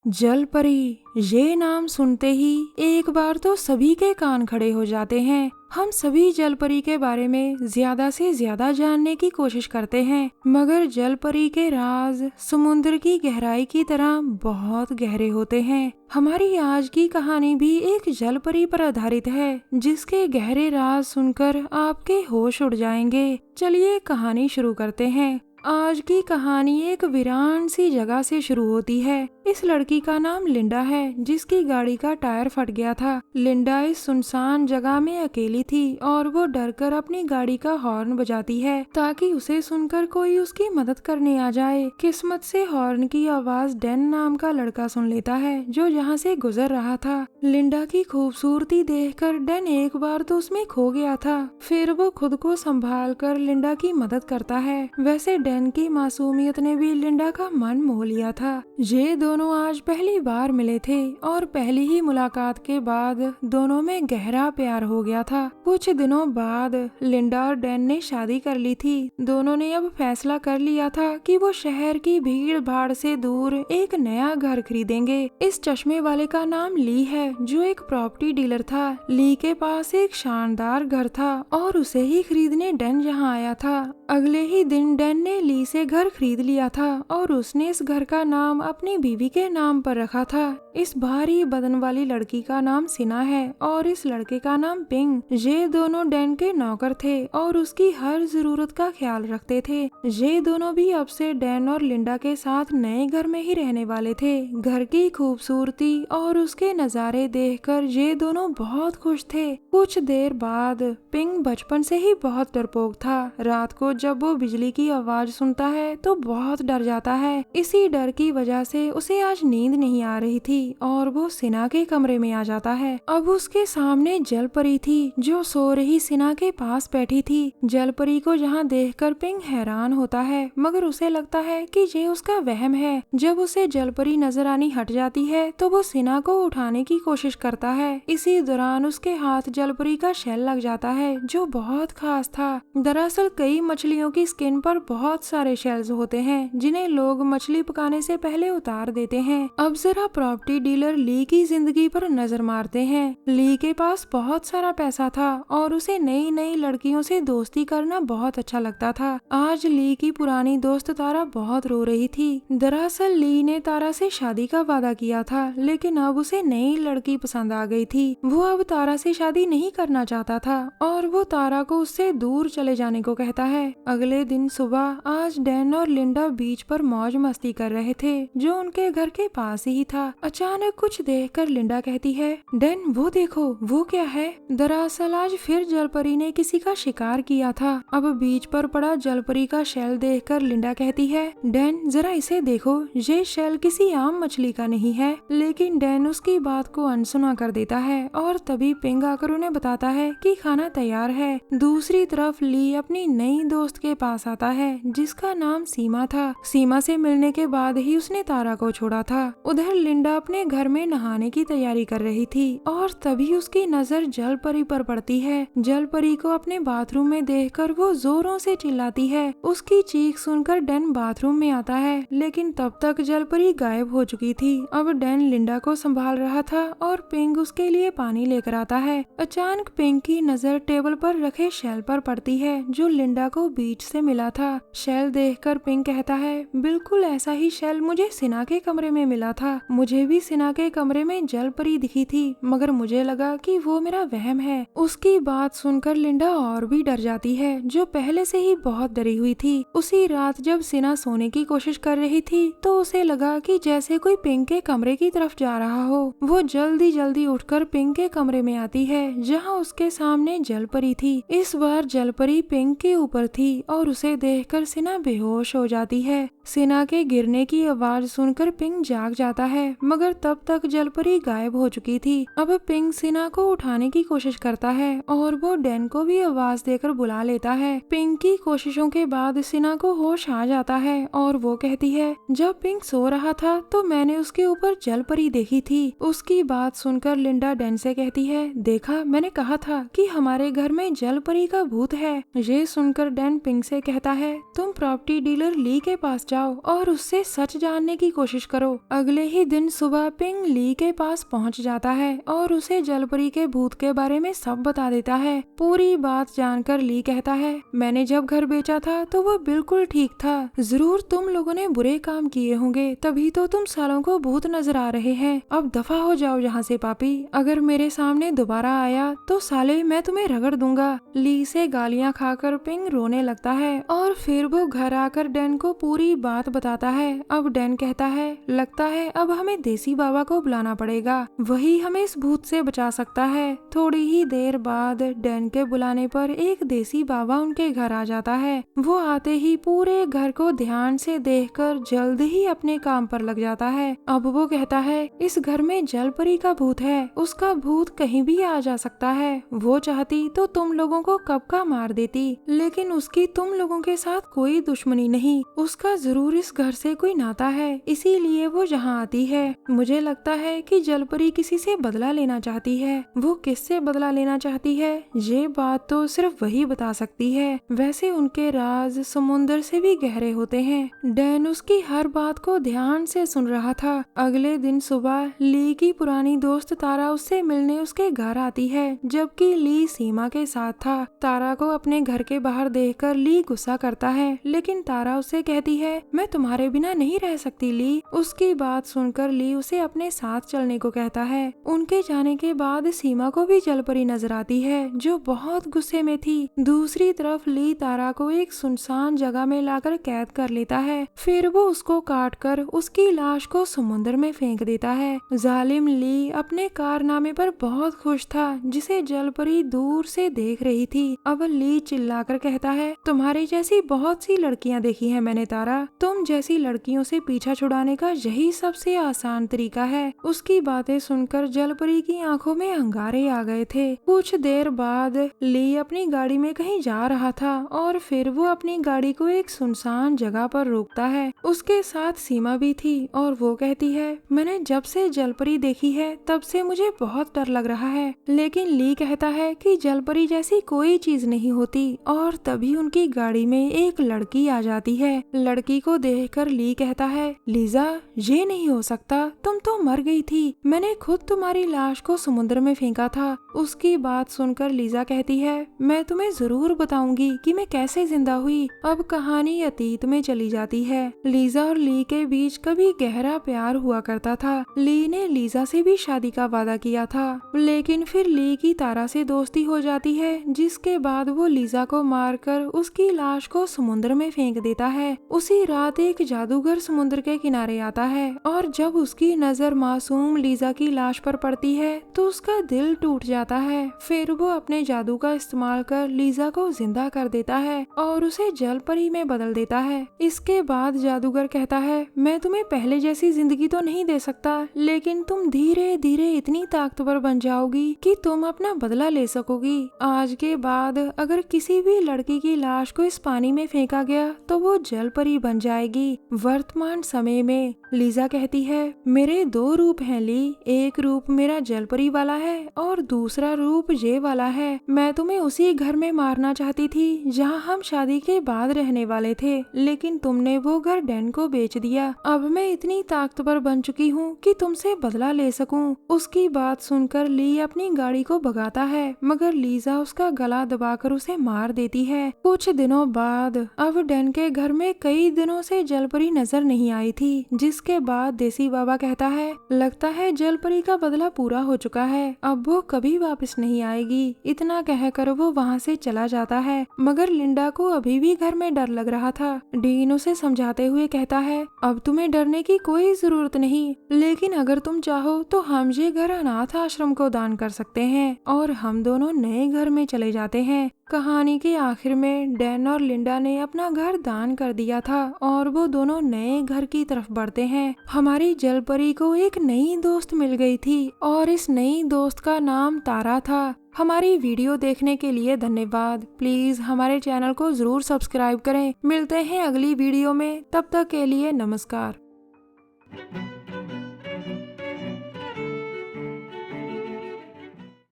जल परी, ये नाम सुनते ही एक बार तो सभी के कान खड़े हो जाते हैं। हम सभी जल परी के बारे में ज्यादा से ज्यादा जानने की कोशिश करते हैं, मगर जल परी के राज समुद्र की गहराई की तरह बहुत गहरे होते हैं। हमारी आज की कहानी भी एक जल परी पर आधारित है, जिसके गहरे राज सुनकर आपके होश उड़ जाएंगे। चलिए कहानी शुरू करते हैं। आज की कहानी एक वीरान सी जगह से शुरू होती है। इस लड़की का नाम लिंडा है, जिसकी गाड़ी का टायर फट गया था। लिंडा इस सुनसान जगह में अकेली थी और वो डरकर अपनी गाड़ी का हॉर्न बजाती है ताकि उसे सुनकर कोई उसकी मदद करने आ जाए। किस्मत से हॉर्न की आवाज डैन नाम का लड़का सुन लेता है, जो यहाँ से गुजर रहा था। लिंडा की खूबसूरती देखकर डैन एक बार तो उसमें खो गया था। फिर वो खुद को संभाल कर लिंडा की मदद करता है। वैसे डैन की मासूमियत ने भी लिंडा का मन मोह लिया था। ये दोनों आज पहली बार मिले थे और पहली ही मुलाकात के बाद दोनों में गहरा प्यार हो गया था। कुछ दिनों बाद लिंडा और डैन ने शादी कर ली थी। दोनों ने अब फैसला कर लिया था कि वो शहर की भीड़ भाड़ से दूर एक नया घर खरीदेंगे। इस चश्मे वाले का नाम ली है, जो एक प्रॉपर्टी डीलर था। ली के पास एक शानदार घर था और उसे ही खरीदने डैन यहाँ आया था। अगले ही दिन डैन ने ली से घर खरीद लिया था और उसने इस घर का नाम अपनी बीवी के नाम पर रखा था। इस भारी बदन वाली लड़की का नाम सिना है और इस लड़के का नाम पिंग। ये दोनों डैन के नौकर थे और उसकी हर जरूरत का ख्याल रखते थे। ये दोनों भी अब से डैन और लिंडा के साथ नए घर में ही रहने वाले थे। घर की खूबसूरती और उसके नजारे देखकर ये दोनों बहुत खुश थे। कुछ देर बाद पिंग बचपन से ही बहुत डरपोक था। रात को जब वो बिजली की आवाज सुनता है तो बहुत डर जाता है। इसी डर की वजह से उसे आज नींद नहीं आ रही थी और वो सिना के कमरे में आ जाता है। अब उसके सामने जल परी थी, जो सो रही सिना के पास बैठी थी। जल परी को जहाँ देखकर पिंग हैरान होता है, मगर उसे लगता है कि ये उसका वहम है। जब उसे जल परी नजर आनी हट जाती है तो वो सिना को उठाने की कोशिश करता है। इसी दौरान उसके हाथ जल परी का शेल लग जाता है, जो बहुत खास था। दरअसल कई मछलियों की स्किन पर बहुत सारे शेल्स होते हैं, जिन्हें लोग मछली पकाने से पहले उतार देते हैं। अब जरा प्रॉपर्टी डीलर ली की जिंदगी पर नजर मारते हैं। ली के पास बहुत सारा पैसा था और उसे नई नई लड़कियों से दोस्ती करना बहुत अच्छा लगता था। आज ली की पुरानी दोस्त तारा बहुत रो रही थी। दरअसल ली ने तारा से शादी का वादा किया था, लेकिन अब उसे नई लड़की पसंद आ गई थी। वो अब तारा से शादी नहीं करना चाहता था और वो तारा को उससे दूर चले जाने को कहता है। अगले दिन सुबह आज डैन और लिंडा बीच पर मौज मस्ती कर रहे थे, जो उनके घर के पास ही था। अचानक कुछ देखकर लिंडा कहती है, डैन वो देखो, वो क्या है? दरअसल आज फिर जलपरी ने किसी का शिकार किया था। अब बीच पर पड़ा जलपरी का शेल देखकर लिंडा कहती है, डैन जरा इसे देखो, ये शेल किसी आम मछली का नहीं है। लेकिन डैन उसकी बात को अनसुना कर देता है और तभी पिंग आकर उन्हें बताता है कि खाना तैयार है। दूसरी तरफ ली अपनी नई दोस्त के पास आता है, जिसका नाम सीमा था। सीमा से मिलने के बाद ही उसने तारा को छोड़ा था। उधर लिंडा अपने घर में नहाने की तैयारी कर रही थी और तभी उसकी नजर जल परी पर पड़ती है। जल परी को अपने बाथरूम में देखकर वो जोरों से चिल्लाती है। उसकी चीख सुनकर डैन बाथरूम में आता है, लेकिन तब तक जल परी गायब हो चुकी थी। अब डैन लिंडा को संभाल रहा था और पिंग उसके लिए पानी लेकर आता है। अचानक पिंग की नजर टेबल पर रखे शेल पर पड़ती है, जो लिंडा को बीच से मिला था। शेल देखकर पिंग कहता है, बिल्कुल ऐसा ही शेल मुझे सिना के कमरे में मिला था। मुझे भी सिना के कमरे में जल परी दिखी थी, मगर मुझे लगा कि वो मेरा वहम है। उसकी बात सुनकर लिंडा और भी डर जाती है, जो पहले से ही बहुत डरी हुई थी। उसी रात जब सिना सोने की कोशिश कर रही थी तो उसे लगा कि जैसे कोई पिंग के कमरे की तरफ जा रहा हो। वो जल्दी जल्दी उठकर पिंग के कमरे में आती है, जहाँ उसके सामने जल परी थी। इस बार जल परी पिंग के ऊपर थी और उसे देखकर सिना बेहोश हो जाती है। सिना के गिरने की आवाज सुनकर पिंग जाग जाता है, मगर तब तक जलपरी गायब हो चुकी थी। अब पिंग सिना को उठाने की कोशिश करता है और वो डैन को भी आवाज देकर बुला लेता है। पिंग की कोशिशों के बाद सिना को होश आ जाता है और वो कहती है, जब पिंग सो रहा था तो मैंने उसके ऊपर जलपरी देखी थी। उसकी बात सुनकर लिंडा डैन से कहती है, देखा, मैंने कहा था कि हमारे घर में जलपरी का भूत है। ये सुनकर डैन पिंग से कहता है, तुम प्रॉपर्टी डीलर ली के पास जाओ और उससे सच जानने की कोशिश कोशिश करो। अगले ही दिन सुबह पिंग ली के पास पहुंच जाता है और उसे जलपरी के भूत के बारे में सब बता देता है। पूरी बात जानकर ली कहता है, मैंने जब घर बेचा था तो वो बिल्कुल ठीक था। जरूर तुम लोगों ने बुरे काम किए होंगे, तभी तो तुम सालों को भूत नजर आ रहे हैं। अब दफा हो जाओ यहाँ से पापी। अगर मेरे सामने दोबारा आया तो साले मैं तुम्हें रगड़ दूंगा। ली से गालियाँ खाकर पिंग रोने लगता है और फिर वो घर आकर डैन को पूरी बात बताता है। अब डैन कहता है, लगता है अब हमें देसी बाबा को बुलाना पड़ेगा, वही हमें इस भूत से बचा सकता है। थोड़ी ही देर बाद डैन के बुलाने पर एक देसी बाबा उनके घर आ जाता है। वो आते ही पूरे घर को ध्यान से देखकर जल्द ही अपने काम पर लग जाता है। अब वो कहता है, इस घर में जलपरी का भूत है, उसका भूत कहीं भी आ जा सकता है। वो चाहती तो तुम लोगों को कब का मार देती, लेकिन उसकी तुम लोगों के साथ कोई दुश्मनी नहीं। उसका जरूर इस घर से कोई नाता है, इसीलिए वो यहाँ आती है। मुझे लगता है कि जलपरी किसी से बदला लेना चाहती है। वो किससे बदला लेना चाहती है ये बात तो सिर्फ वही बता सकती है। वैसे उनके राज समुंदर से भी गहरे होते हैं। डैन उसकी हर बात को ध्यान से सुन रहा था। अगले दिन सुबह ली की पुरानी दोस्त तारा उससे मिलने उसके घर आती है, जबकि ली सीमा के साथ था। तारा को अपने घर के बाहर देखकर ली गुस्सा करता है, लेकिन तारा उससे कहती है, मैं तुम्हारे बिना नहीं रह सकती ली। उसकी बात सुनकर ली उसे अपने साथ चलने को कहता है। उनके जाने के बाद सीमा को भी जलपरी नजर आती है, जो बहुत गुस्से में थी। दूसरी तरफ ली तारा को एक सुनसान जगह में लाकर कैद कर लेता है। फिर वो उसको काट कर उसकी लाश को समुद्र में फेंक देता है। जालिम ली अपने कारनामे पर बहुत खुश था, जिसे जलपरी दूर से देख रही थी। अब ली चिल्लाकर कहता है, तुम्हारी जैसी बहुत सी लड़कियां देखी हैं मैंने तारा, तुम जैसी लड़कियों से पीछा छुड़ाने का यही सबसे आसान तरीका है। उसकी बातें सुनकर जलपरी की आंखों में अंगारे आ गए थे। कुछ देर बाद ली अपनी गाड़ी में कहीं जा रहा था और फिर वो अपनी गाड़ी को एक सुनसान जगह पर रोकता है। उसके साथ सीमा भी थी और वो कहती है, मैंने जब से जलपरी देखी है तब से मुझे बहुत डर लग रहा है। लेकिन ली कहता है कि जलपरी जैसी कोई चीज नहीं होती। और तभी उनकी गाड़ी में एक लड़की आ जाती है। लड़की को देखकर ली कहता है, लीजा ये नहीं हो सकता, तुम तो मर गई थी, मैंने खुद तुम्हारी लाश को समुद्र में फेंका था। उसकी बात सुनकर लीजा कहती है, मैं तुम्हें जरूर बताऊंगी कि मैं कैसे जिंदा हुई। अब कहानी अतीत में चली जाती है। लीजा और ली के बीच कभी गहरा प्यार हुआ करता था। ली ने लीजा से भी शादी का वादा किया था, लेकिन फिर ली की तारा से दोस्ती हो जाती है, जिसके बाद वो लीजा को मारकर उसकी लाश को समुद्र में फेंक देता है। उसी रात एक जादूगर समुद्र के किनारे आता है और जब उसकी नजर मासूम लीजा की लाश पर पड़ती है तो उसका दिल टूट जाता है। फिर वो अपने जादू का इस्तेमाल कर लीजा को जिंदा कर देता है और उसे जलपरी में बदल देता है। इसके बाद जादूगर कहता है, मैं तुम्हें पहले जैसी जिंदगी तो नहीं दे सकता, लेकिन तुम धीरे धीरे इतनी ताकतवर बन जाओगी कि तुम अपना बदला ले सकोगी। आज के बाद अगर किसी भी लड़की की लाश को इस पानी में फेंका गया तो वो जलपरी बन जाएगी। वर्तमान समय में लीजा कहती है, मेरे दो रूप हैं ली, एक रूप मेरा जलपरी वाला है और दूसरा रूप ये वाला है। मैं तुम्हें उसी घर में मारना चाहती थी जहाँ हम शादी के बाद रहने वाले थे, लेकिन तुमने वो घर डैन को बेच दिया। अब मैं इतनी ताकतवर बन चुकी हूँ कि तुमसे बदला ले सकूं। उसकी बात सुनकर ली अपनी गाड़ी को भगाता है, मगर लीजा उसका गला दबाकर उसे मार देती है। कुछ दिनों बाद अब डैन के घर में कई दिनों से जलपरी नजर नहीं आई थी, जिसके बाद देसी बाबा कहता है, लगता है जलपरी का बदला पूरा हो चुका है, अब वो कभी वापस नहीं आएगी। इतना कहकर वो वहाँ से चला जाता है, मगर लिंडा को अभी भी घर में डर लग रहा था। डीन उसे समझाते हुए कहता है, अब तुम्हें डरने की कोई जरूरत नहीं, लेकिन अगर तुम चाहो तो हम ये घर अनाथ आश्रम को दान कर सकते हैं। और हम दोनों नए घर में चले जाते हैं। कहानी के आखिर में डैन और लिंडा ने अपना घर दान कर दिया था और वो दोनों नए घर की तरफ बढ़ते हैं। हमारी जलपरी को एक नई दोस्त मिल गई थी और इस नई दोस्त का नाम तारा था। हमारी वीडियो देखने के लिए धन्यवाद। प्लीज हमारे चैनल को जरूर सब्सक्राइब करें। मिलते हैं अगली वीडियो में, तब तक के लिए नमस्कार।